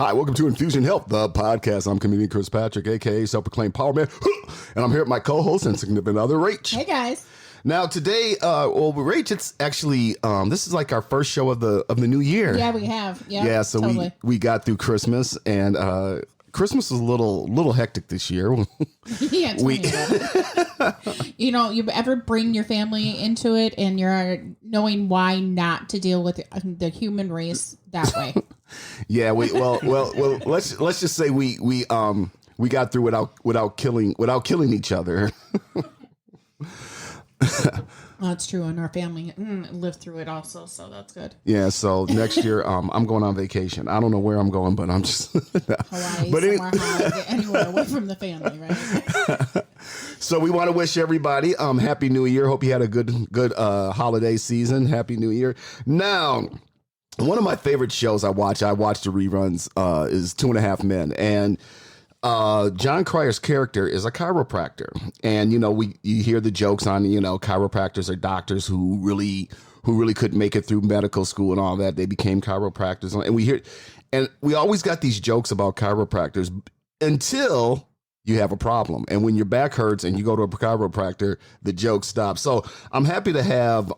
Hi, welcome to Infusion Health, the podcast. I'm comedian Chris Patrick, a.k.a. self-proclaimed power man, and I'm here with my co-host and significant other, Rach. Hey, guys. Now, today, Rach, it's actually, this is like our first show of the new year. Yeah, we have. Yeah, so totally. we got through Christmas, and Christmas was a little hectic this year. Yeah, tell me about it. You ever bring your family into it and you're knowing why not to deal with the human race that way? Yeah, well. Let's just say we got through without killing each other. Well, that's true. And our family lived through it also, so that's good. Yeah, so next year I'm going on vacation. I don't know where I'm going, but I'm just Hawaii, but somewhere high, anywhere away from the family, right? So we want to wish everybody Happy New Year. Hope you had a good holiday season. Happy New Year. Now, one of my favorite shows I watch the reruns, is 2.5 Men. And John Cryer's character is a chiropractor. And, you hear the jokes on, chiropractors are doctors who really couldn't make it through medical school and all that. They became chiropractors. And we always got these jokes about chiropractors until you have a problem. And when your back hurts and you go to a chiropractor, the joke stops. So I'm happy to have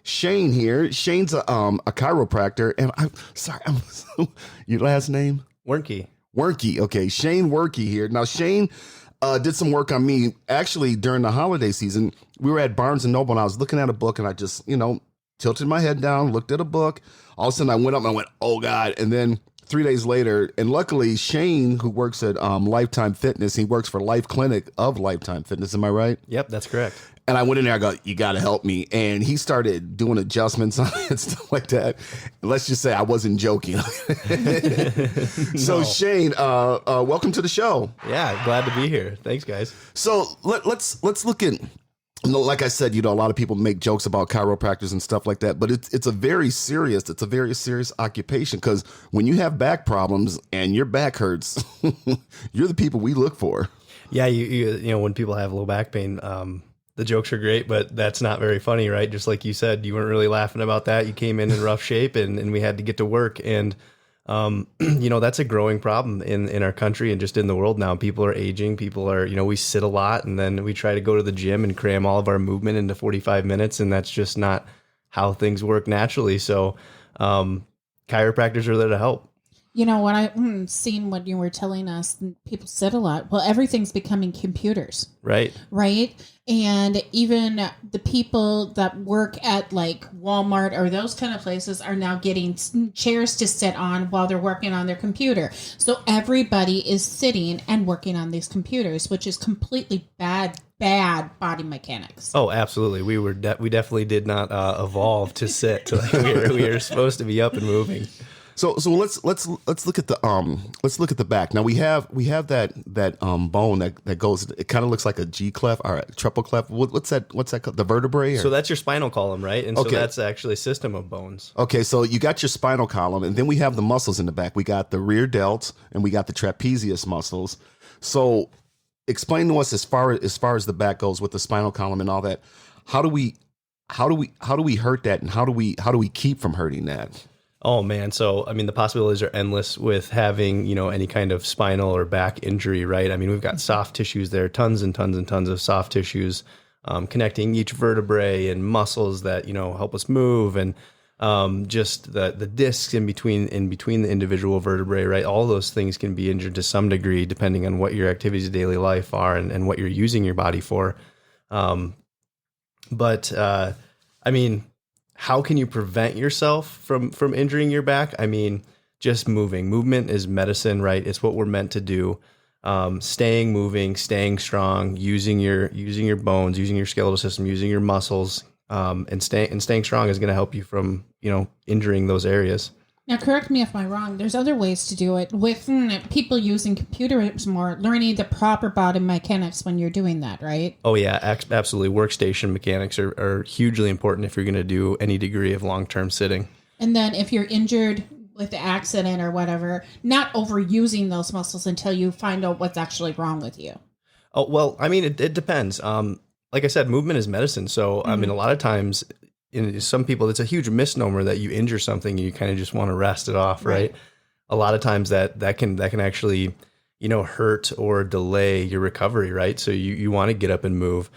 Shane here. Shane's a chiropractor. And I'm sorry, your last name? Wernke. Okay, Shane Wernke here. Now, Shane did some work on me. Actually, during the holiday season, we were at Barnes & Noble, and I was looking at a book, and I just, tilted my head down, looked at a book. All of a sudden, I went up, and I went, oh, God. And then 3 days later, and luckily, Shane, who works at Lifetime Fitness, he works for Life Clinic of Lifetime Fitness. Am I right? Yep, that's correct. And I went in there, I go, you got to help me. And he started doing adjustments on it and stuff like that. Let's just say I wasn't joking. So, Shane, welcome to the show. Yeah, glad to be here. Thanks, guys. So let's look at, like I said, a lot of people make jokes about chiropractors and stuff like that, but it's a very serious occupation, because when you have back problems and your back hurts, you're the people we look for. Yeah, you when people have low back pain, the jokes are great, but that's not very funny, right? Just like you said, you weren't really laughing about that. You came in rough shape and we had to get to work. And, that's a growing problem in our country and just in the world now. People are aging. People are, we sit a lot, and then we try to go to the gym and cram all of our movement into 45 minutes. And that's just not how things work naturally. So chiropractors are there to help. What I seen when you were telling us, people sit a lot. Well, everything's becoming computers. Right. And even the people that work at like Walmart or those kind of places are now getting chairs to sit on while they're working on their computer. So everybody is sitting and working on these computers, which is completely bad body mechanics. Oh, absolutely. We definitely did not evolve to sit. We are supposed to be up and moving. So let's look at the back. Now we have that bone that goes. It kind of looks like a G clef or a treble clef. What's that called? The vertebrae? So that's your spinal column, right? And okay. So that's actually a system of bones. Okay, so you got your spinal column, and then we have the muscles in the back. We got the rear delt, and we got the trapezius muscles. So explain to us as far as the back goes with the spinal column and all that. How do we hurt that, and how do we keep from hurting that? Oh man. So, the possibilities are endless with having, any kind of spinal or back injury, right? We've got soft tissues there, tons and tons and tons of soft tissues, connecting each vertebrae and muscles that, help us move, and just the discs in between the individual vertebrae, right? All those things can be injured to some degree, depending on what your activities of daily life are and what you're using your body for. How can you prevent yourself from injuring your back? Just moving. Movement is medicine, right? It's what we're meant to do. Staying moving, staying strong, using your bones, using your skeletal system, using your muscles, and staying strong is going to help you from, injuring those areas. Now, correct me if I'm wrong. There's other ways to do it with people using computers more, learning the proper body mechanics when you're doing that, right? Oh, yeah, absolutely. Workstation mechanics are hugely important if you're going to do any degree of long-term sitting. And then if you're injured with the accident or whatever, not overusing those muscles until you find out what's actually wrong with you. Oh, well, it depends. Like I said, movement is medicine. So, a lot of times, in some people, it's a huge misnomer that you injure something and you kind of just want to rest it off, right? a lot of times that can actually, hurt or delay your recovery, right? So you want to get up and move.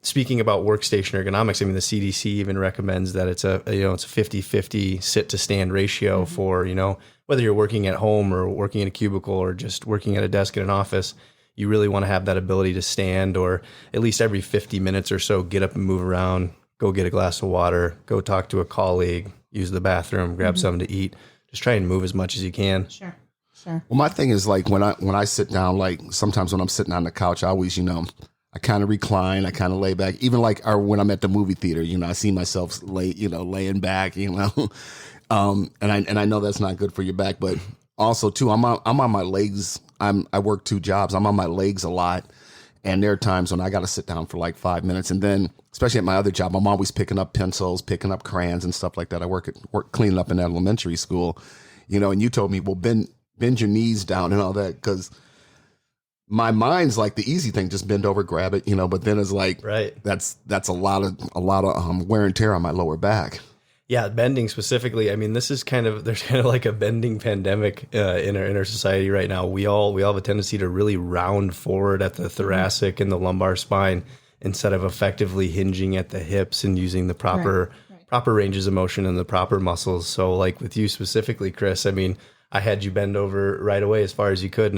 Speaking about workstation ergonomics, I mean, the CDC even recommends that it's a 50-50 sit to stand ratio for, whether you're working at home or working in a cubicle or just working at a desk in an office. You really want to have that ability to stand, or at least every 50 minutes or so, get up and move around, go get a glass of water, go talk to a colleague, use the bathroom, grab something to eat. Just try and move as much as you can. Sure. Well, my thing is like when I sit down, like sometimes when I'm sitting on the couch, I always, I kind of recline, I kind of lay back. Even like when I'm at the movie theater, I see myself laying back, and I know that's not good for your back, but also too, I'm on my legs. I work 2 jobs. I'm on my legs a lot. And there are times when I got to sit down for like 5 minutes. And then, especially at my other job, I'm always picking up pencils, picking up crayons and stuff like that. I work cleaning up in elementary school, and you told me, well, bend your knees down and all that. Because my mind's like the easy thing, just bend over, grab it, but then it's like, right. That's a lot of wear and tear on my lower back. Yeah, bending specifically. I mean, there's kind of like a bending pandemic in our society right now. We all have a tendency to really round forward at the thoracic and the lumbar spine instead of effectively hinging at the hips and using the proper ranges of motion and the proper muscles. So like with you specifically, Chris, I mean, I had you bend over right away as far as you could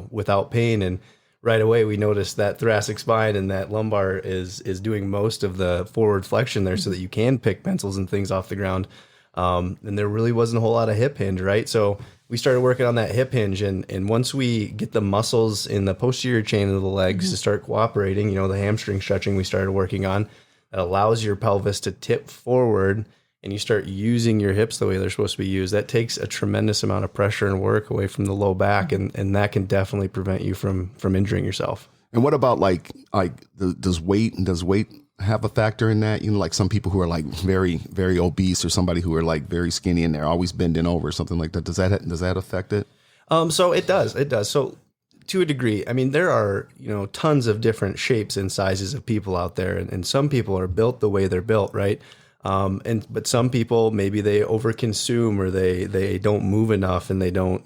without pain. And right away, we noticed that thoracic spine and that lumbar is doing most of the forward flexion there so that you can pick pencils and things off the ground. And there really wasn't a whole lot of hip hinge, right? So we started working on that hip hinge. And once we get the muscles in the posterior chain of the legs to start cooperating, the hamstring stretching we started working on, that allows your pelvis to tip forward and you start using your hips the way they're supposed to be used. That takes a tremendous amount of pressure and work away from the low back, and that can definitely prevent you from injuring yourself. And what about like does weight have a factor in that? Like some people who are like very, very obese, or somebody who are like very skinny and they're always bending over, something like that. Does that affect it? So it does. So to a degree, I mean, there are, tons of different shapes and sizes of people out there, and some people are built the way they're built, right? But some people, maybe they overconsume, or they don't move enough, and they don't,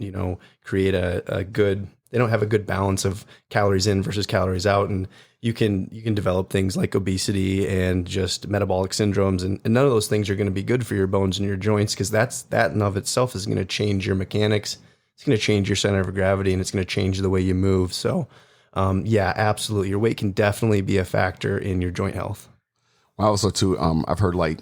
create they don't have a good balance of calories in versus calories out. And you can develop things like obesity and just metabolic syndromes. And none of those things are going to be good for your bones and your joints, because that in and of itself is going to change your mechanics. It's going to change your center of gravity, and it's going to change the way you move. So, yeah, absolutely. Your weight can definitely be a factor in your joint health. Also, too, I've heard like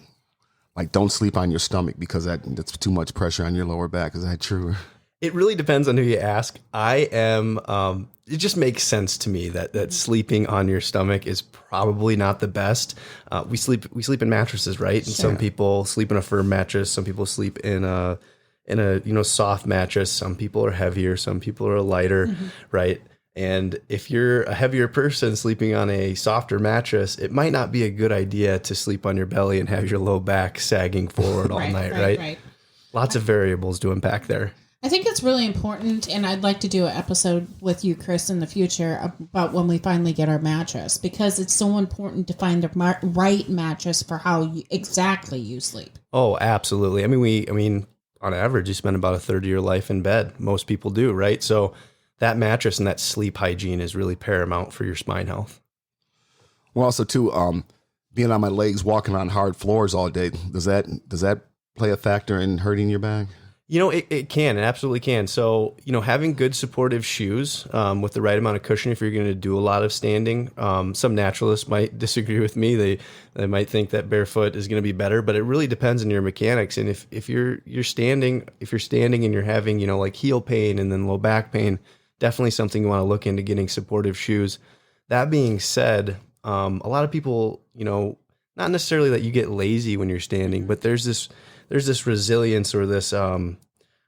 don't sleep on your stomach because that's too much pressure on your lower back. Is that true? It really depends on who you ask. It just makes sense to me that sleeping on your stomach is probably not the best. We sleep in mattresses, right? And some people sleep in a firm mattress. Some people sleep in a soft mattress. Some people are heavier. Some people are lighter, right? And if you're a heavier person sleeping on a softer mattress, it might not be a good idea to sleep on your belly and have your low back sagging forward all night, right? Lots of variables to impact there. I think it's really important, and I'd like to do an episode with you, Chris, in the future about when we finally get our mattress, because it's so important to find the right mattress for how exactly you sleep. Oh, absolutely. I mean, on average, you spend about a third of your life in bed. Most people do, right? So that mattress and that sleep hygiene is really paramount for your spine health. Well, also too, being on my legs, walking on hard floors all day, does that play a factor in hurting your back? It can. It absolutely can. So, having good supportive shoes with the right amount of cushion if you're going to do a lot of standing. Some naturalists might disagree with me. They might think that barefoot is going to be better, but it really depends on your mechanics. And if you're standing and you're having, like heel pain and then low back pain, definitely something you want to look into getting supportive shoes. That being said, a lot of people, not necessarily that you get lazy when you're standing, but there's this resilience or this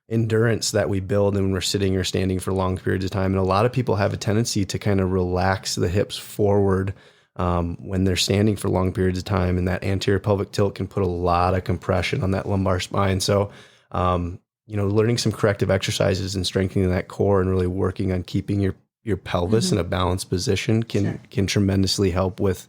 endurance that we build when we're sitting or standing for long periods of time. And a lot of people have a tendency to kind of relax the hips forward when they're standing for long periods of time. And that anterior pelvic tilt can put a lot of compression on that lumbar spine. So, learning some corrective exercises and strengthening that core and really working on keeping your pelvis in a balanced position can tremendously help with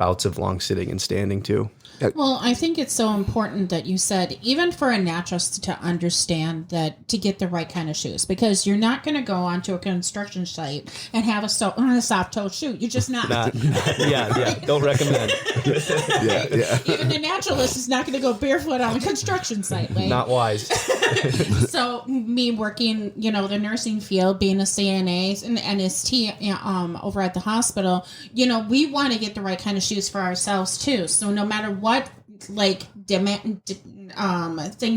bouts of long sitting and standing too. Well, I think it's so important that you said, even for a naturalist to understand that to get the right kind of shoes, because you're not going to go onto a construction site and have a soft toe shoe. You're just not. Yeah. Don't recommend. Yeah. Even the naturalist is not going to go barefoot on a construction site. Like. Not wise. So me working, the nursing field, being a CNA and NST over at the hospital, we want to get the right kind of shoes for ourselves too. So no matter what thing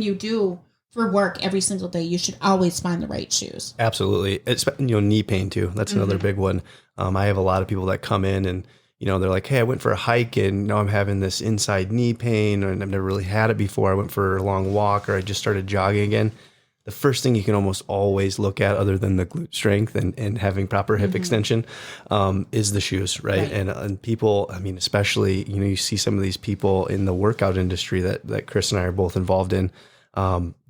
you do for work every single day, you should always find the right shoes. Absolutely. It's, knee pain too. That's another big one. I have a lot of people that come in and, they're like, hey, I went for a hike and now I'm having this inside knee pain and I've never really had it before. I went for a long walk or I just started jogging again. The first thing you can almost always look at, other than the glute strength and having proper hip extension, is the shoes, right? And people, especially, you see some of these people in the workout industry that Chris and I are both involved in.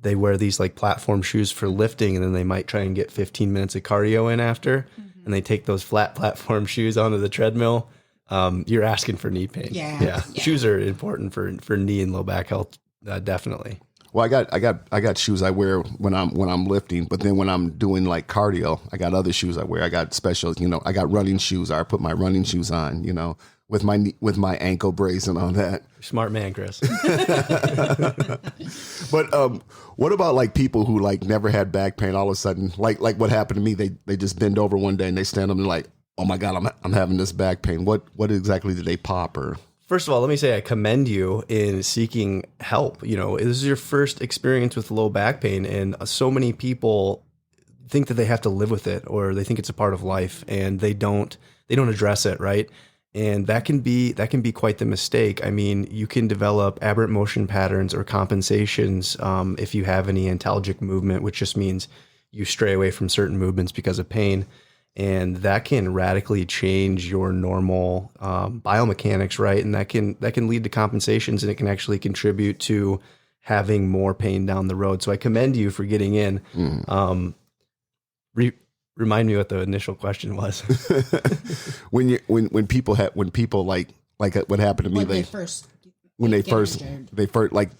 They wear these like platform shoes for lifting, and then they might try and get 15 minutes of cardio in after, and they take those flat platform shoes onto the treadmill. You're asking for knee pain. Yeah. Shoes are important for knee and low back health, definitely. Well, I got shoes I wear when I'm lifting, but then when I'm doing like cardio, I got other shoes I wear. I got special, I got running shoes. I put my running shoes on, with my ankle brace and all that. Smart man, Chris. But what about like people who like never had back pain? All of a sudden, like what happened to me? They just bend over one day and they stand up and like, oh my God, I'm having this back pain. What exactly did they pop or? First of all, let me say I commend you in seeking help. This is your first experience with low back pain, and so many people think that they have to live with it, or they think it's a part of life, and they don't address it, right? And that can be quite the mistake. You can develop aberrant motion patterns or compensations if you have any antalgic movement, which just means you stray away from certain movements because of pain. And that can radically change your normal biomechanics, right? And that can lead to compensations, and it can actually contribute to having more pain down the road. So I commend you for getting in. Remind me what the initial question was. when people like what happened to me,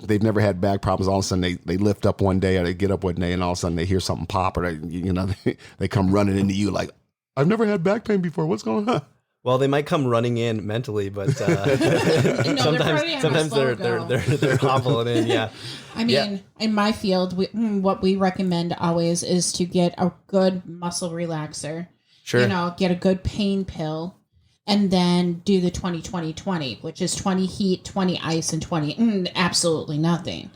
they've never had back problems. All of a sudden they lift up one day or they get up one day and all of a sudden they hear something pop, or they come running into you like, I've never had back pain before. What's going on? Well, they might come running in mentally, but sometimes they're hobbling in. Yeah. In my field, what we recommend always is to get a good muscle relaxer. Sure. Get a good pain pill, and then do the 20-20-20, which is 20 heat, 20 ice, and 20 absolutely nothing.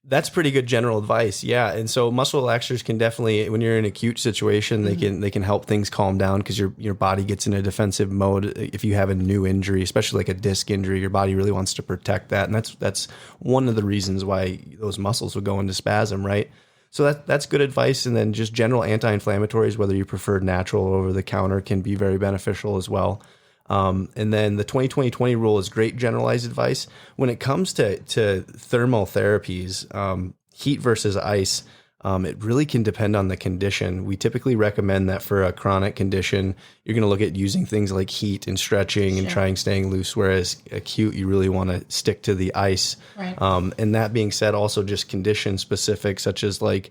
That's pretty good general advice. Yeah. And so muscle relaxers can definitely, when you're in an acute situation, they can help things calm down because your body gets in a defensive mode. If you have a new injury, especially like a disc injury, your body really wants to protect that. And that's one of the reasons why those muscles will go into spasm, right? So that's good advice. And then just general anti-inflammatories, whether you prefer natural or over the counter, can be very beneficial as well. And then the 20-20-20 rule is great generalized advice. When it comes to thermal therapies, heat versus ice, it really can depend on the condition. We typically recommend that for a chronic condition, you're going to look at using things like heat and stretching and trying staying loose, whereas acute, you really want to stick to the ice. Right. And that being said, also just condition specific, such as like,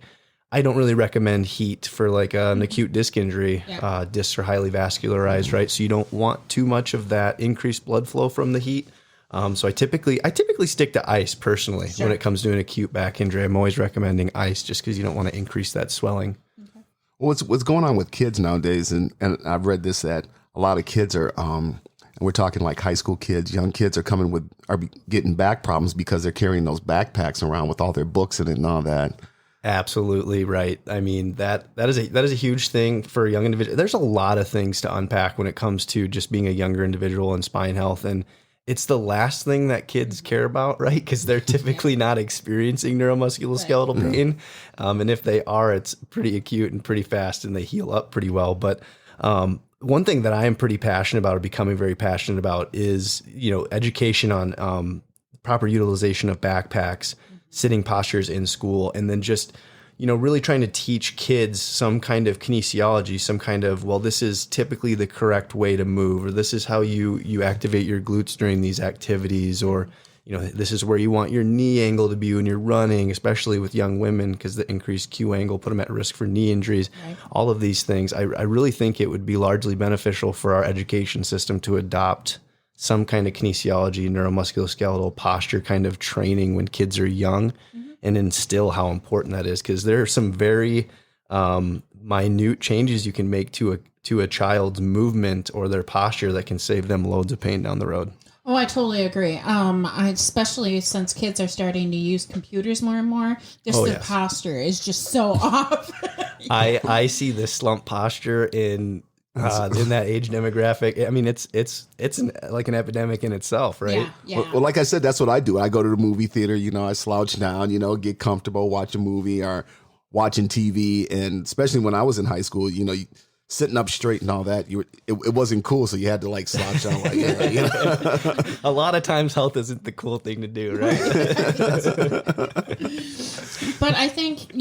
I don't really recommend heat for like an acute disc injury. Yeah. Discs are highly vascularized, right? So you don't want too much of that increased blood flow from the heat. So I typically stick to ice personally when it comes to an acute back injury. I'm always recommending ice just because you don't want to increase that swelling. Okay. Well, what's going on with kids nowadays, and I've read this, that a lot of kids are, and we're talking like high school kids, young kids are getting back problems because they're carrying those backpacks around with all their books in it and all that. Absolutely right. That is a huge thing for a young individual. There's a lot of things to unpack when it comes to just being a younger individual and spine health. And it's the last thing that kids care about, right? Because they're typically not experiencing neuromusculoskeletal pain. And if they are, it's pretty acute and pretty fast and they heal up pretty well. But one thing that I am pretty passionate about, or becoming very passionate about, is, education on proper utilization of backpacks, sitting postures in school, and then just, really trying to teach kids some kind of kinesiology, some kind of, well, this is typically the correct way to move, or this is how you activate your glutes during these activities, or, this is where you want your knee angle to be when you're running, especially with young women, because the increased Q angle put them at risk for knee injuries. Right. All of these things, I really think it would be largely beneficial for our education system to adopt some kind of kinesiology, neuromusculoskeletal posture kind of training when kids are young, and instill how important that is. Because there are some very minute changes you can make to a child's movement or their posture that can save them loads of pain down the road. Oh, I totally agree. Especially since kids are starting to use computers more and more, their posture is just so off. I see this slump posture in that age demographic. I mean, it's like an epidemic in itself, right? Yeah. Well, like I said, that's what I do. I go to the movie theater, I slouch down, get comfortable, watch a movie or watching TV. And especially when I was in high school, sitting up straight and all that, it wasn't cool. So you had to like slouch down like that. A lot of times health isn't the cool thing to do, right? But I think,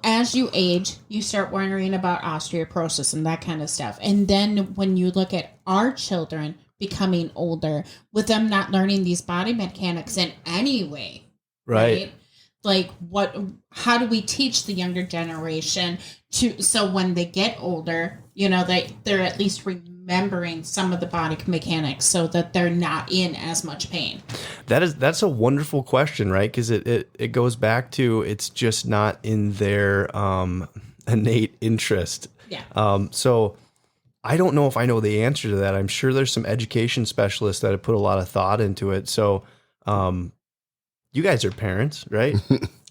as you age, you start worrying about osteoporosis and that kind of stuff. And then when you look at our children becoming older, with them not learning these body mechanics in any way, right? Like how do we teach the younger generation so when they get older, they're at least remembering some of the body mechanics so that they're not in as much pain? That's a wonderful question, right? Because it goes back to, it's just not in their innate interest. Yeah. So I don't know if I know the answer to that. I'm sure there's some education specialists that have put a lot of thought into it. So you guys are parents, right?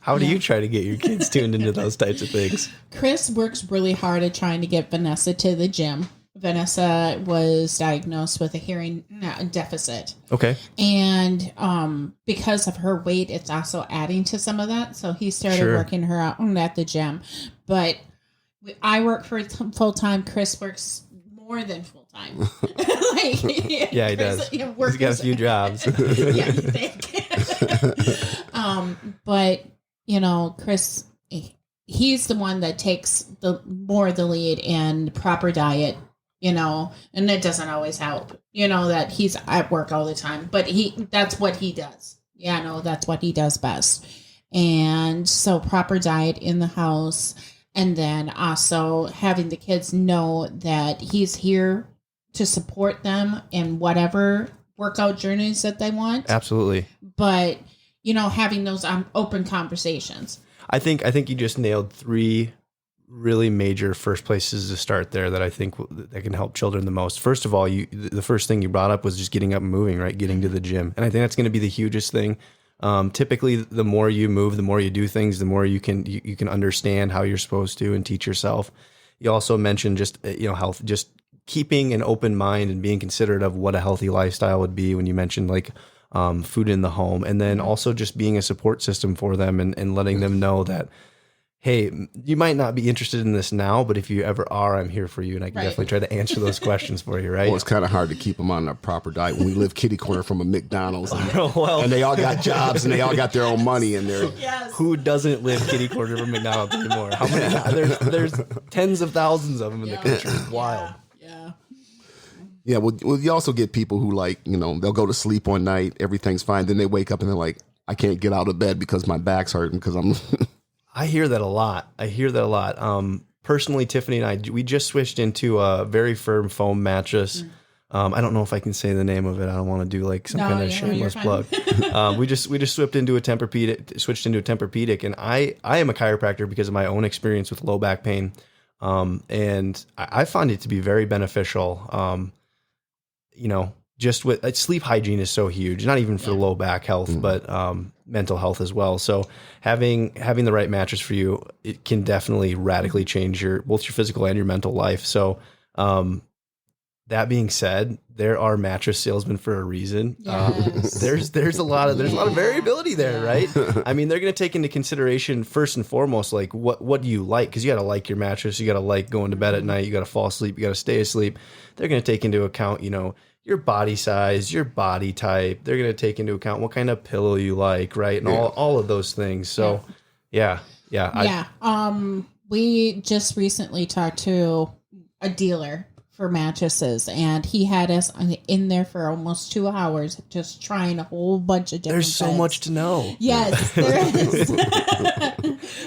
How do you try to get your kids tuned into those types of things? Chris works really hard at trying to get Vanessa to the gym. Vanessa was diagnosed with a hearing deficit. Okay. And because of her weight, it's also adding to some of that. So he started working her out at the gym. But I work for full-time. Chris works more than full-time. Yeah, he does. He's got a few jobs. Yeah, you think. But, Chris, he's the one that takes the lead and proper diet, and it doesn't always help, that he's at work all the time, but that's what he does. Yeah, no, that's what he does best. And so proper diet in the house, and then also having the kids know that he's here to support them in whatever workout journeys that they want. Absolutely. But, having those open conversations. I think you just nailed 3 really major first places to start there that I think that can help children the most. First of all, the first thing you brought up was just getting up and moving, right? Getting to the gym. And I think that's going to be the hugest thing. Typically, the more you move, the more you do things, the more you can understand how you're supposed to and teach yourself. You also mentioned just, health, just keeping an open mind and being considerate of what a healthy lifestyle would be when you mentioned like food in the home, and then also just being a support system for them and letting them know that, hey, you might not be interested in this now, but if you ever are, I'm here for you, and I can definitely try to answer those questions for you, right? Well, it's kind of hard to keep them on a proper diet when we live kitty corner from a McDonald's, and, well, and they all got jobs and they all got their own money in there. Yes. Who doesn't live kitty corner from McDonald's anymore? How many? There's tens of thousands of them in the country. It's wild. Yeah, well, you also get people who they'll go to sleep one night, everything's fine, then they wake up and they're like, I can't get out of bed because my back's hurting because I'm. I hear that a lot. Personally, Tiffany and I, we just switched into a very firm foam mattress. I don't know if I can say the name of it. I don't want to do like some kind of shameless plug. We just switched into a Tempur-Pedic, and I am a chiropractor because of my own experience with low back pain. And I find it to be very beneficial. Just with sleep hygiene is so huge, not even for low back health, but mental health as well. So having the right mattress for you, it can definitely radically change both your physical and your mental life. So that being said, there are mattress salesmen for a reason. Yes. There's a lot of variability there, right? I mean, they're going to take into consideration first and foremost, like what do you like? Because you got to like your mattress, you got to like going to bed at night, you got to fall asleep, you got to stay asleep. They're going to take into account, your body size, your body type. They're going to take into account what kind of pillow you like, right? And all of those things. So Yeah. We just recently talked to a dealer for mattresses, and he had us in there for almost 2 hours just trying a whole bunch of different There's so beds. much to know. Yes, there is.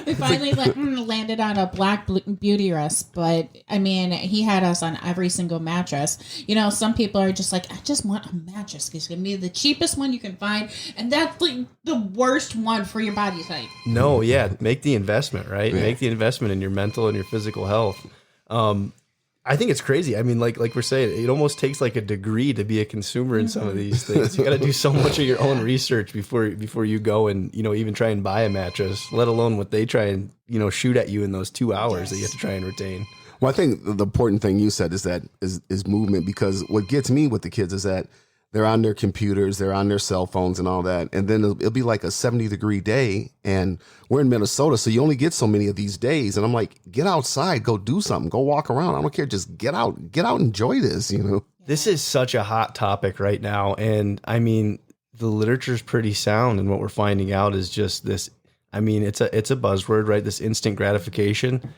We finally landed on a black beauty rest, but I mean, he had us on every single mattress. You know, some people are just like, I just want a mattress. It's going to be the cheapest one you can find, and that's like the worst one for your body type. No, yeah, make the investment, right? Make the investment in your mental and your physical health. I think it's crazy. I mean, like we're saying, it almost takes like a degree to be a consumer in some of these things. You got to do so much of your own research before you go and, you know, even try and buy a mattress, let alone what they try and, you know, shoot at you in those 2 hours that you have to try and retain. Well, I think the important thing you said is that is movement, because what gets me with the kids is that they're on their computers, they're on their cell phones and all that. And then it'll be like a 70-degree day, and we're in Minnesota, so you only get so many of these days. And I'm like, get outside, go do something, go walk around. I don't care. Just get out, enjoy this, you know? This is such a hot topic right now. And I mean, the literature's pretty sound. And what we're finding out is just this. I mean, it's a buzzword, right? This instant gratification.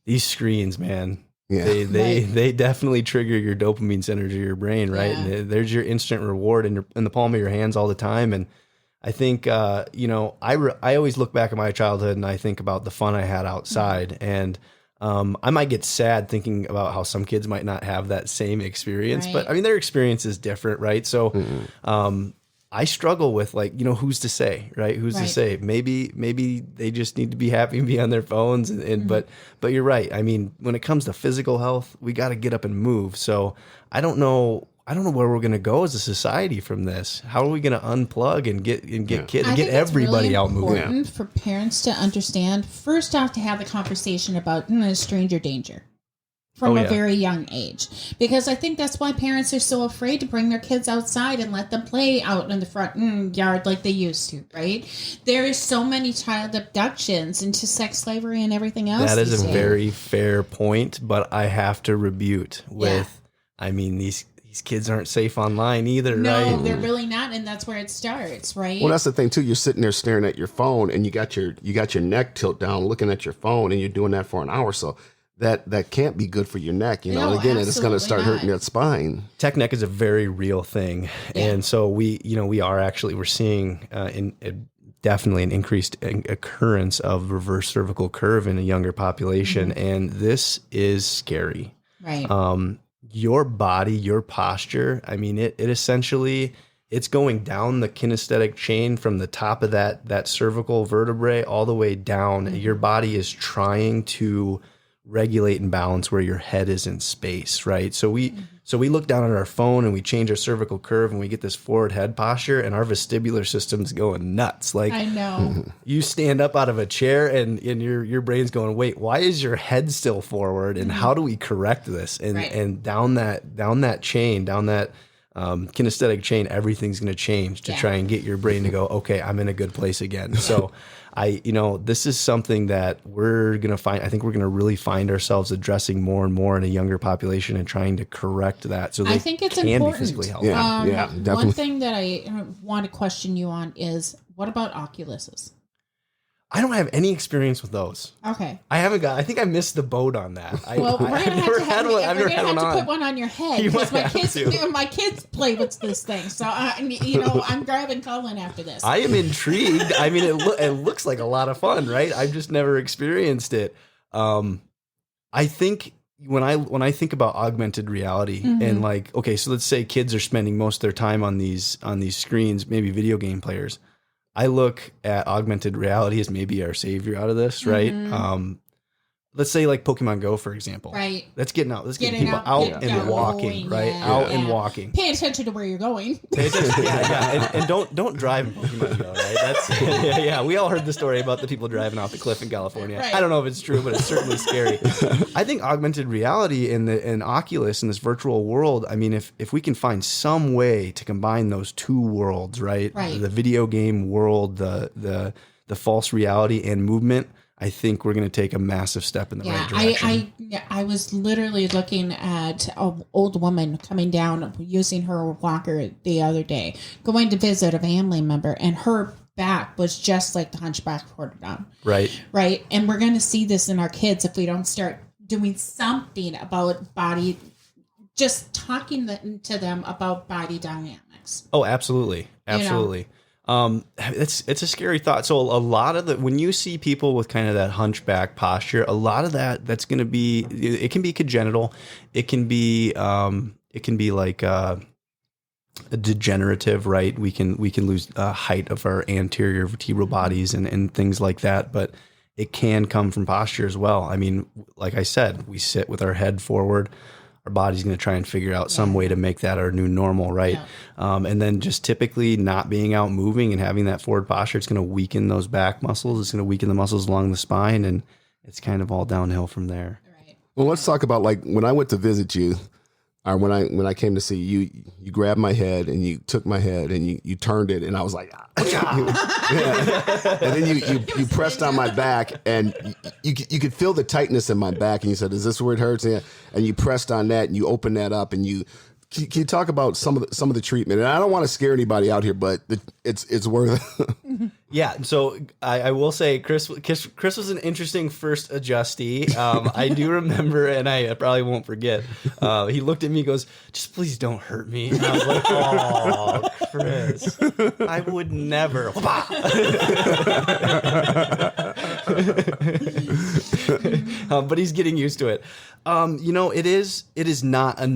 These screens, man. Yeah. They definitely trigger your dopamine centers of your brain, right? Yeah. And there's your instant reward in the palm of your hands all the time. And I think, you know, I always look back at my childhood and I think about the fun I had outside. And I might get sad thinking about how some kids might not have that same experience, but I mean, their experience is different, right? So I struggle with, like, you know, who's to say, right? Who's to say? Maybe they just need to be happy and be on their phones. And but you're right. I mean, when it comes to physical health, we got to get up and move. So I don't know where we're going to go as a society from this. How are we going to unplug and get kids and get everybody really out moving? It's important for parents to understand, first off, to have the conversation about stranger danger from a very young age, because I think that's why parents are so afraid to bring their kids outside and let them play out in the front yard like they used to, right? There is so many child abductions into sex slavery and everything else. That is a very fair point, but I have to rebuke with, I mean, these kids aren't safe online either, right? No, they're really not, and that's where it starts, right? Well, that's the thing too. You're sitting there staring at your phone, and you got your neck tilt down, looking at your phone, and you're doing that for an hour. So that can't be good for your neck, you know. No, and again, it's going to start hurting your spine. Tech neck is a very real thing, and so we're seeing definitely an increased occurrence of reverse cervical curve in a younger population, and this is scary. Right. Your body, your posture, I mean, it essentially, it's going down the kinesthetic chain from the top of that cervical vertebrae all the way down. Your body is trying to regulate and balance where your head is in space, right? So we look down at our phone and we change our cervical curve and we get this forward head posture, and our vestibular system's going nuts. Like, I know. You stand up out of a chair and your brain's going, wait, why is your head still forward? And how do we correct this? And down that chain, down that kinesthetic chain, everything's going to change to try and get your brain to go, okay, I'm in a good place again. So this is something that we're going to find. I think we're going to really find ourselves addressing more and more in a younger population and trying to correct that. So I think it's important. Be physically healthy. Yeah, definitely. One thing that I want to question you on is, what about Oculuses? I don't have any experience with those. Okay. I think I missed the boat on that. Well, I've never had one. We're going to have to put one on your head, because my kids play with this thing. So, I'm grabbing Colin after this. I am intrigued. I mean, it looks like a lot of fun, right? I've just never experienced it. I think when I think about augmented reality and, like, okay, so let's say kids are spending most of their time on these screens, maybe video game players. I look at augmented reality as maybe our savior out of this, right? Let's say like Pokemon Go, for example. Right. Let's get people out and walking, right? Out and walking. Pay attention to where you're going. Pay attention, and don't drive in Pokemon Go, right? That's we all heard the story about the people driving off the cliff in California. Right. I don't know if it's true, but it's certainly scary. I think augmented reality and Oculus in this virtual world, I mean, if we can find some way to combine those two worlds, right? The video game world, the false reality and movement, I think we're going to take a massive step in the right direction. I was literally looking at an old woman coming down using her walker the other day, going to visit a family member, and her back was just like the hunchback porter down. Right. Right. And we're going to see this in our kids if we don't start doing something about body, just talking to them about body dynamics. Oh, absolutely. Absolutely. It's a scary thought. So a lot of when you see people with kind of that hunchback posture, a lot of that's going to be, it can be congenital. It can be like, a degenerative, right? We can lose height of our anterior vertebral bodies and things like that, but it can come from posture as well. I mean, like I said, we sit with our head forward. Our body's going to try and figure out some way to make that our new normal, right? Yeah. And then just typically not being out moving and having that forward posture, it's going to weaken those back muscles. It's going to weaken the muscles along the spine, and it's kind of all downhill from there. Right. Well, let's talk about like when I went to visit you, or when I came to see you, you grabbed my head and you took my head and you turned it, and I was like, yeah. And then you pressed on my back, and you could feel the tightness in my back, and you said, "Is this where it hurts?" And you pressed on that, and you opened that up, and can you talk about some of the treatment? And I don't want to scare anybody out here, but it's worth it. Yeah. So I will say Chris was an interesting first adjustee. I do remember, and I probably won't forget. He looked at me and goes, "Just please don't hurt me." And I was like, "Oh, Chris, I would never." But he's getting used to it. It is not a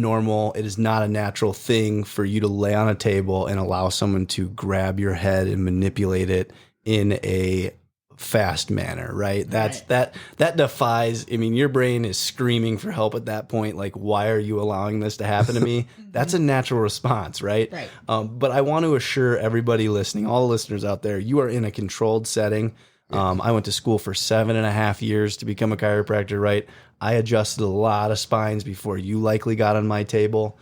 natural thing for you to lay on a table and allow someone to grab your head and manipulate it in a fast manner, right? That defies, I mean, your brain is screaming for help at that point. Like, why are you allowing this to happen to me? That's a natural response, right? Right. But I want to assure everybody listening, all the listeners out there, you are in a controlled setting. I went to school for 7.5 years to become a chiropractor, right? I adjusted a lot of spines before you likely got on my table.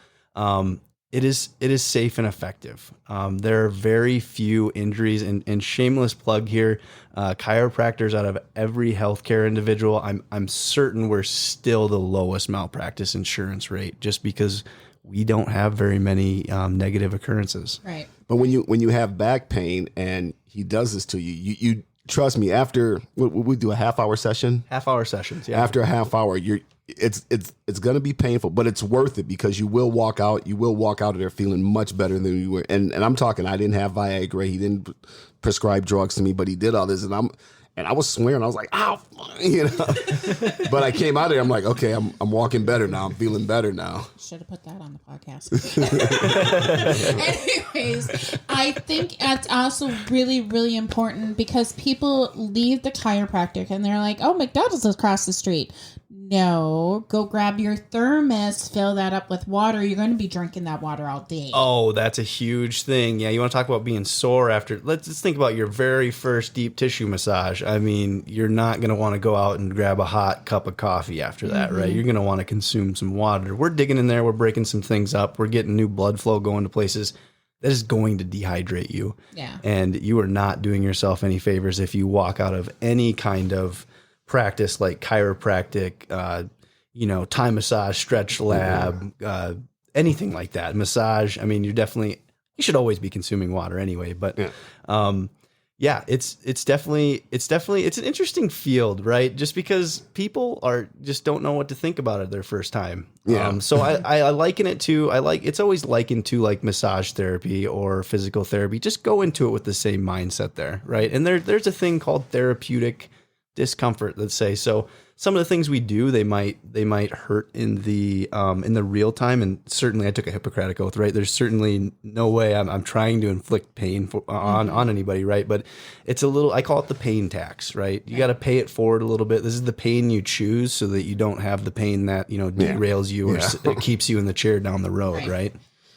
It is safe and effective. There are very few injuries, and shameless plug here, chiropractors out of every healthcare individual, I'm certain we're still the lowest malpractice insurance rate, just because we don't have very many negative occurrences. Right. But when you have back pain and he does this to you, you trust me. After we do a half-hour session, half-hour sessions. Yeah. After a half hour, it's going to be painful, but it's worth it, because you will walk out of there feeling much better than you were. And I'm talking, I didn't have Viagra. He didn't prescribe drugs to me, but he did all this. And I was swearing. I was like, "Ow," But I came out of there. I'm like, okay, I'm walking better now. I'm feeling better now. Should have put that on the podcast. Anyways, I think it's also really, really important, because people leave the chiropractic and they're like, "Oh, McDonald's is across the street." No, go grab your thermos, fill that up with water. You're going to be drinking that water all day. Oh, that's a huge thing. Yeah, you want to talk about being sore after. Let's think about your very first deep tissue massage. I mean, you're not going to want to go out and grab a hot cup of coffee after that, right? You're going to want to consume some water. We're digging in there. We're breaking some things up. We're getting new blood flow going to places. That is going to dehydrate you. Yeah. And you are not doing yourself any favors if you walk out of any kind of practice like chiropractic, Thai massage, stretch lab, anything like that. Massage. I mean, you should always be consuming water anyway, but it's definitely an interesting field, right? Just because people just don't know what to think about it their first time. Yeah. So I liken it to, it's always likened to like massage therapy or physical therapy. Just go into it with the same mindset there, right? And there's a thing called therapeutic discomfort, let's say. So some of the things we do, they might hurt in the real time. And certainly I took a Hippocratic oath, right? There's certainly no way I'm trying to inflict pain on anybody, right? But it's I call it the pain tax, right? You got to pay it forward a little bit. This is the pain you choose so that you don't have the pain that, derails you or it keeps you in the chair down the road, right?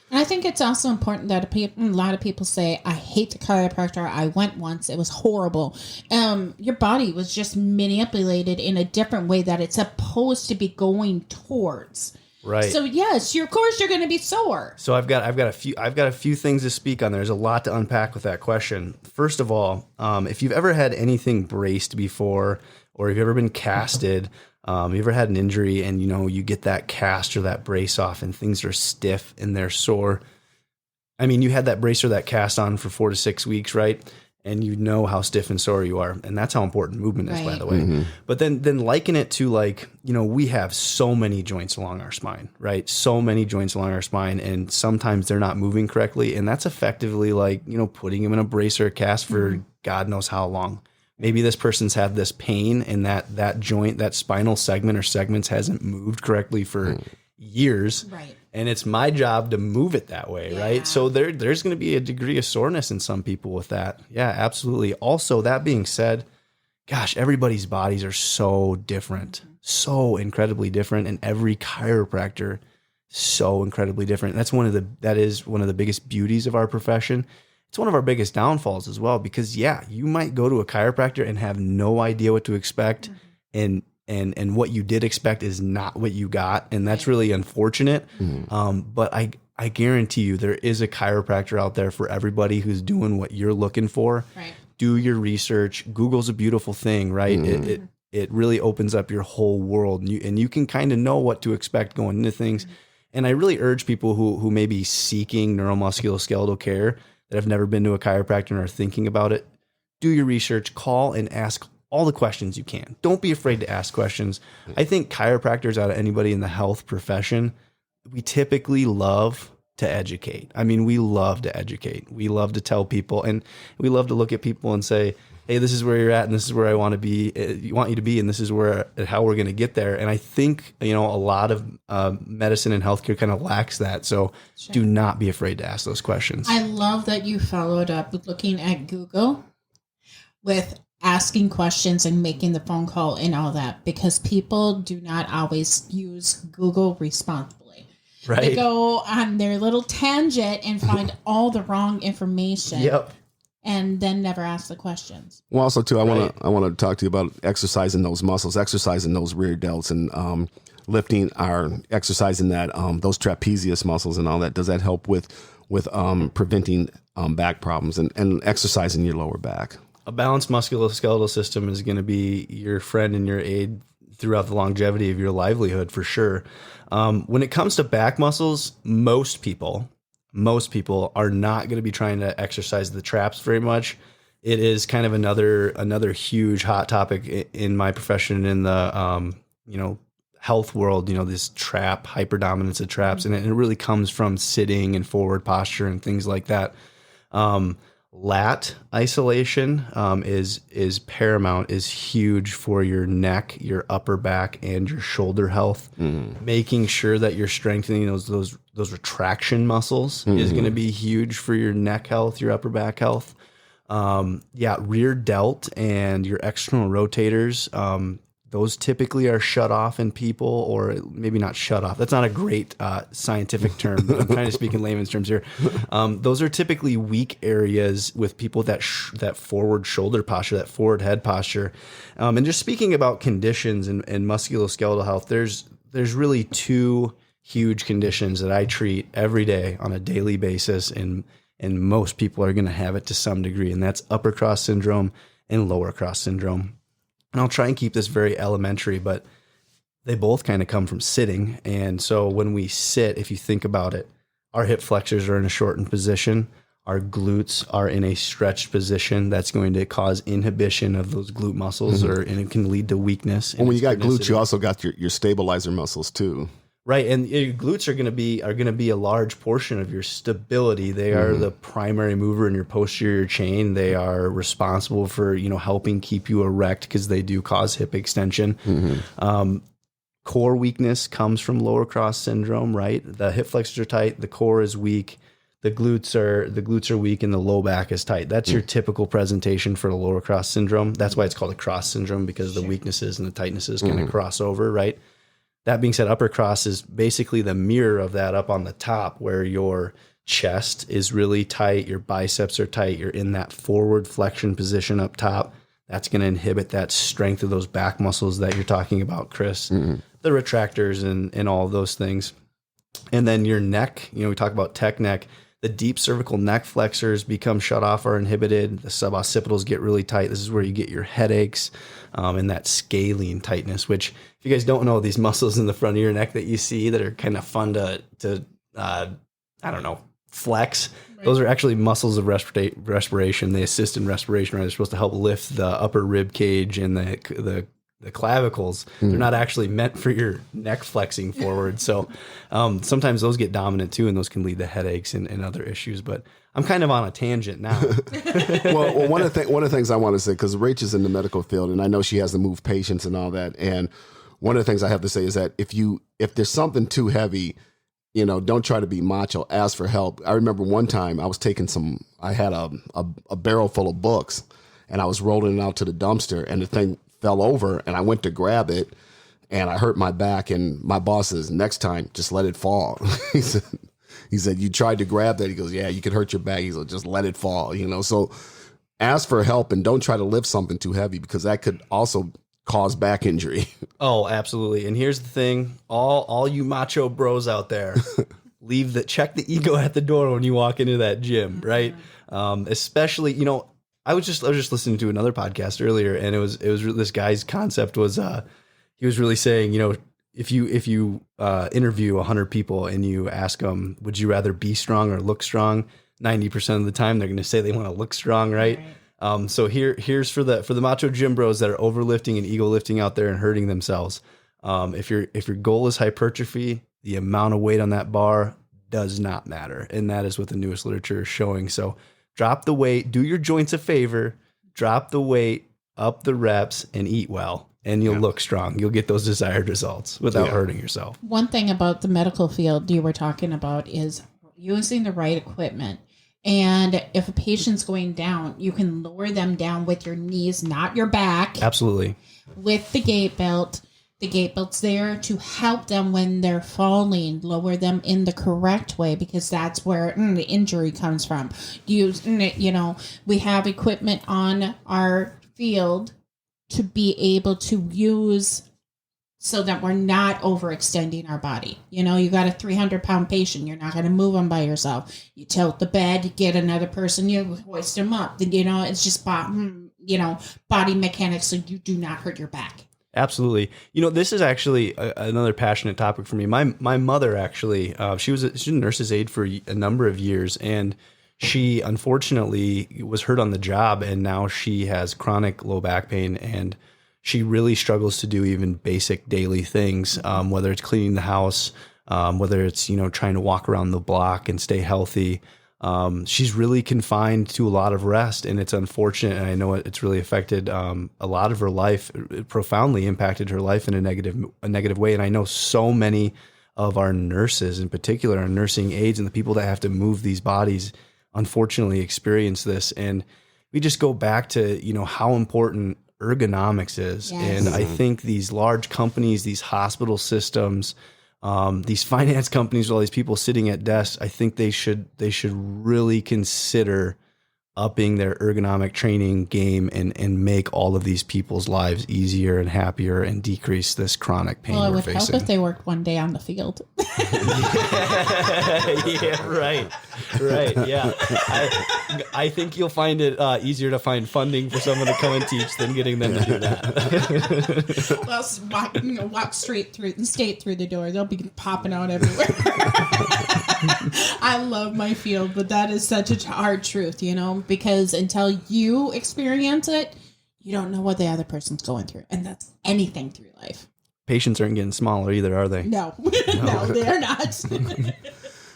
And I think it's also important that a lot of people say, "I hate the chiropractor. I went once. It was horrible." Your body was just manipulated in a different way that it's supposed to be going towards. Right. So yes, of course you're going to be sore. So I've got a few things to speak on. There's a lot to unpack with that question. First of all, if you've ever had anything braced before, or if you've ever been casted, you ever had an injury and you get that cast or that brace off and things are stiff and they're sore. I mean, you had that brace or that cast on for 4 to 6 weeks, right? and you know how stiff and sore you are. And that's how important movement is, by Right. the way. But then liken it to, like, we have so many joints along our spine, right? So many joints along our spine, and sometimes they're not moving correctly. And that's effectively like, putting them in a brace or a cast for God knows how long. Maybe this person's had this pain and that joint, that spinal segment or segments hasn't moved correctly for years. Right. And it's my job to move it that way, right? So there's going to be a degree of soreness in some people with that. Yeah, absolutely. Also, that being said, gosh, everybody's bodies are so different, so incredibly different, and every chiropractor so incredibly different. That is one of the biggest beauties of our profession. It's one of our biggest downfalls as well, because you might go to a chiropractor and have no idea what to expect, and what you did expect is not what you got, and that's really unfortunate. But I guarantee you there is a chiropractor out there for everybody who's doing what you're looking for. Right. Do your research. Google's a beautiful thing, right? It really opens up your whole world, and you can kind of know what to expect going into things. And I really urge people who may be seeking neuromusculoskeletal care that have never been to a chiropractor and are thinking about it, do your research, call and ask all the questions you can. Don't be afraid to ask questions. I think chiropractors, out of anybody in the health profession, we typically love to educate. I mean, we love to educate. We love to tell people, and we love to look at people and say, hey, this is where you're at, and this is where I want you to be, and this is how we're going to get there. And I think, a lot of medicine and healthcare kind of lacks that. So do not be afraid to ask those questions. I love that you followed up with looking at Google with asking questions and making the phone call and all that, because people do not always use Google responsibly. Right. They go on their little tangent and find all the wrong information. Yep. And then never ask the questions. Well, also too, I want to talk to you about exercising those muscles, exercising those rear delts, and exercising that those trapezius muscles and all that. Does that help with preventing back problems and exercising your lower back? A balanced musculoskeletal system is going to be your friend and your aid throughout the longevity of your livelihood, for sure. When it comes to back muscles, most people are not going to be trying to exercise the traps very much. It is kind of another huge hot topic in my profession, in the health world. This hyperdominance of traps, and it really comes from sitting and forward posture and things like that. Lat isolation is paramount, is huge for your neck, your upper back, and your shoulder health. Making sure that you're strengthening those retraction muscles is going to be huge for your neck health, your upper back health. Rear delt and your external rotators, those typically are shut off in people, or maybe not shut off. That's not a great scientific term, but I'm trying to speak in layman's terms here. Those are typically weak areas with people that forward shoulder posture, that forward head posture. And just speaking about conditions and musculoskeletal health, there's really two huge conditions that I treat every day on a daily basis, and most people are going to have it to some degree, and that's upper cross syndrome and lower cross syndrome. And I'll try and keep this very elementary, but they both kind of come from sitting. And so when we sit, if you think about it, our hip flexors are in a shortened position. Our glutes are in a stretched position. That's going to cause inhibition of those glute muscles, and it can lead to weakness. Well, when you got glutes, you also got your stabilizer muscles too. Right, and your glutes are going to be a large portion of your stability. They are the primary mover in your posterior chain. They are responsible for helping keep you erect, because they do cause hip extension. Core weakness comes from lower cross syndrome. Right, the hip flexors are tight, the core is weak, the glutes are weak, and the low back is tight. That's your typical presentation for the lower cross syndrome. That's why it's called a cross syndrome, because the weaknesses and the tightnesses kind of cross over. Right. That being said, upper cross is basically the mirror of that up on the top, where your chest is really tight, your biceps are tight, you're in that forward flexion position up top. That's going to inhibit that strength of those back muscles that you're talking about, Chris, the retractors and all of those things. And then your neck, we talk about tech neck. The deep cervical neck flexors become shut off or inhibited. The suboccipitals get really tight. This is where you get your headaches and that scalene tightness, which, if you guys don't know, these muscles in the front of your neck that you see that are kind of fun to I don't know, flex. Those are actually muscles of respiration. They assist in respiration. Right? They're supposed to help lift the upper rib cage and the clavicles. They're not actually meant for your neck flexing forward. So sometimes those get dominant too, and those can lead to headaches and other issues. But I'm kind of on a tangent now. well, one of the things I want to say, because Rach is in the medical field, and I know she has to move patients and all that. And one of the things I have to say is that if there's something too heavy, don't try to be macho. Ask for help. I remember one time I had a barrel full of books, and I was rolling it out to the dumpster, and the thing fell over, and I went to grab it, and I hurt my back. And my boss says, next time, just let it fall. He said, you tried to grab that. He goes, yeah, you could hurt your back. He said, just let it fall. So ask for help, and don't try to lift something too heavy, because that could also cause back injury. Oh, absolutely. And here's the thing, all you macho bros out there, check the ego at the door when you walk into that gym, right? Especially, I was just listening to another podcast earlier, and it was this guy's concept was he was really saying, if you interview 100 people and you ask them, would you rather be strong or look strong? 90% of the time they're going to say they want to look strong, right? So here's for the macho gym bros that are overlifting and ego lifting out there and hurting themselves. If your goal is hypertrophy, the amount of weight on that bar does not matter, and that is what the newest literature is showing. So drop the weight, do your joints a favor, drop the weight, up the reps, and eat well, and you'll look strong. You'll get those desired results without hurting yourself. One thing about the medical field you were talking about is using the right equipment. And if a patient's going down, you can lower them down with your knees, not your back. Absolutely. With the gait belt. The gait belt's there to help them when they're falling, lower them in the correct way, because that's where the injury comes from. We have equipment on our field to be able to use so that we're not overextending our body. You got a 300-pound patient. You're not going to move them by yourself. You tilt the bed, you get another person, you hoist them up. It's just, body mechanics, so you do not hurt your back. Absolutely. This is actually another passionate topic for me. My mother actually, she was a nurse's aide for a number of years, and she unfortunately was hurt on the job, and now she has chronic low back pain, and she really struggles to do even basic daily things, whether it's cleaning the house, whether it's, trying to walk around the block and stay healthy. She's really confined to a lot of rest, and it's unfortunate. And I know it's really affected a lot of her life. It profoundly impacted her life in a negative way. And I know so many of our nurses, in particular, our nursing aides and the people that have to move these bodies, unfortunately experience this. And we just go back to, how important ergonomics is. Yes. And I think these large companies, these hospital systems, these finance companies, all these people sitting at desks, I think they should really consider upping their ergonomic training game and make all of these people's lives easier and happier and decrease this chronic pain we're facing. Well, it would help if they worked one day on the field. Yeah, right. Yeah. I think you'll find it easier to find funding for someone to come and teach than getting them to do that. Well, walk straight through and skate through the door. They'll be popping out everywhere. I love my field, but that is such a hard truth, because until you experience it, you don't know what the other person's going through. And that's anything through life. Patients aren't getting smaller either, are they? No, no, they're not.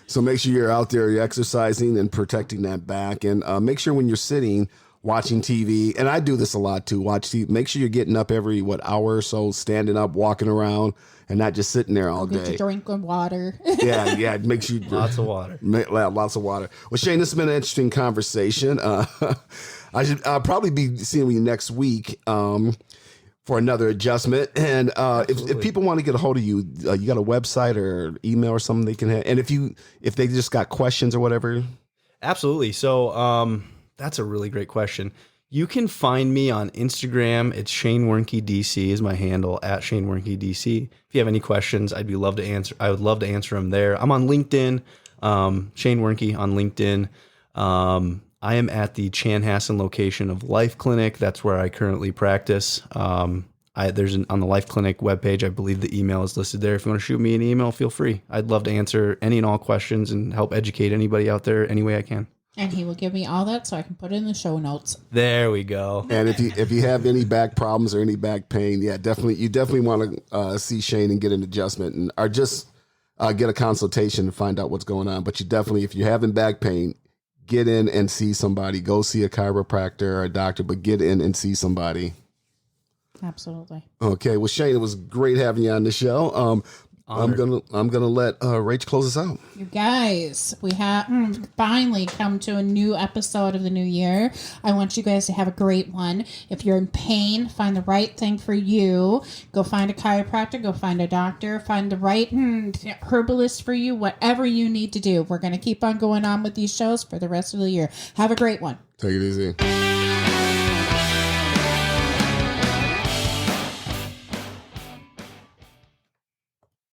So make sure you're out there, you're exercising and protecting that back. And make sure when you're sitting, watching TV, and I do this a lot too, watch TV, make sure you're getting up every, hour or so, standing up, walking around, and not just sitting there all day. Drink water. Yeah, make sure lots of water. Lots of water. Well, Shane, this has been an interesting conversation. I'll probably be seeing you next week for another adjustment. And if people want to get a hold of you, you got a website or email or something they can have. And if they just got questions or whatever. Absolutely. So that's a really great question. You can find me on Instagram. It's Shane Wernke DC is my handle, at Shane Wernke DC. If you have any questions, I would love to answer them there. I'm on LinkedIn, Shane Wernke on LinkedIn. I am at the Chanhassen location of Life Clinic. That's where I currently practice. I There's on the Life Clinic webpage, I believe the email is listed there. If you want to shoot me an email, feel free. I'd love to answer any and all questions and help educate anybody out there any way I can. And he will give me all that so I can put it in the show notes. There we go. And if you have any back problems or any back pain, you definitely want to see Shane and get an adjustment or just get a consultation to find out what's going on. But if you're having back pain, get in and see somebody. Go see a chiropractor or a doctor, but get in and see somebody. Absolutely. Okay. Well, Shane, it was great having you on the show. I'm gonna let Rach close us out. You guys, we have finally come to a new episode of the new year. I want you guys to have a great one. If you're in pain, find the right thing for you. Go find a chiropractor, go find a doctor, find the right herbalist for you, whatever you need to do. We're going to keep on going on with these shows for the rest of the year. Have a great one. Take it easy.